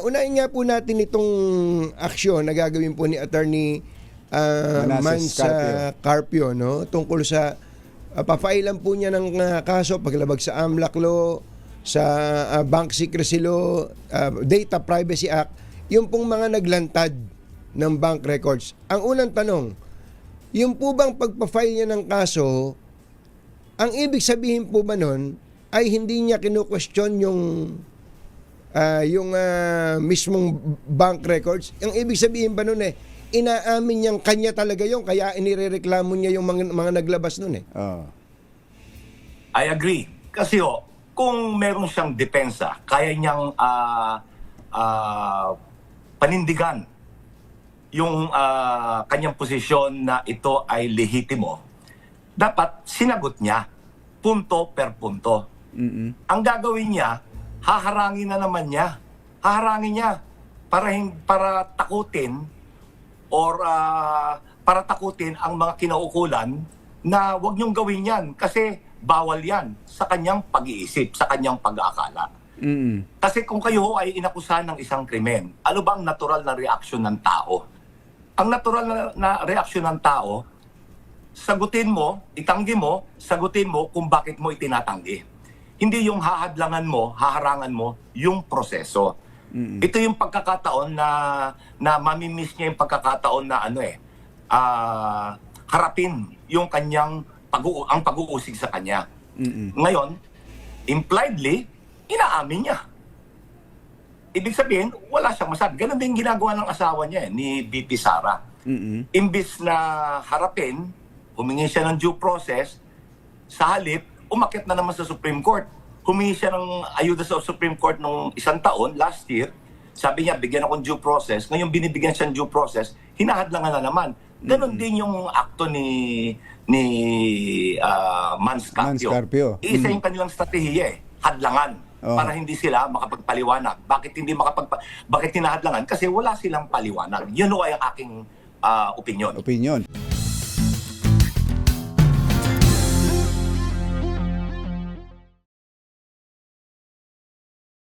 unahin nga po natin itong aksyon na gagawin po ni Attorney Mansa Carpio, no? Tungkol sa papailan po niya ng kaso paglabag sa AMLAC law, sa Bank Secrecy Law, Data Privacy Act, yung pong mga naglantad ng bank records. Ang unang tanong, yung po bang pagpa-file niya ng kaso, ang ibig sabihin po ba nun ay hindi niya kinu-question yung mismong bank records? Ang ibig sabihin ba nun inaamin niyang kanya talaga yung kaya inirereklamo niya yung mga naglabas nun I agree. Kasi kung meron siyang depensa, kaya niyang panindigan yung kanyang posisyon na ito ay lehitimo, dapat sinagot niya punto per punto. Ang gagawin niya, haharangin na naman niya. Haharangin niya para takutin or para takutin ang mga kinaukulan na wag niyong gawin yan kasi bawal yan sa kanyang pag-iisip, sa kanyang pag-aakala. Kasi kung kayo ay inakusahan ng isang krimen, ano ba ang natural na reaksyon ng tao? Ang natural na reaksyon ng tao, sagutin mo, itanggi mo, sagutin mo kung bakit mo itinatanggi. Hindi yung hahadlangan mo, haharangan mo yung proseso. Ito yung pagkakataon na mamimiss niya yung pagkakataon na harapin yung kanyang ang pag-uusig sa kanya. Ngayon, impliedly, inaamin niya. Ibig sabihin, wala siyang masabi. Ganon din ginagawa ng asawa niya, ni BP Sara. Imbis na harapin, humingi siya ng due process, sa halip, umakyat na naman sa Supreme Court. Humingi siya ng ayuda sa Supreme Court nung isang taon, last year. Sabi niya, bigyan akong due process. Ngayon, binibigyan siya ng due process, hinahadlangan na naman. Ganon din yung akto ni Mans Carpio. Isa yung kanilang strategiya hadlangan. Para hindi sila makapagpaliwanag. Bakit hinahadlangan? Kasi wala silang paliwanag. Yun ay ang aking opinion.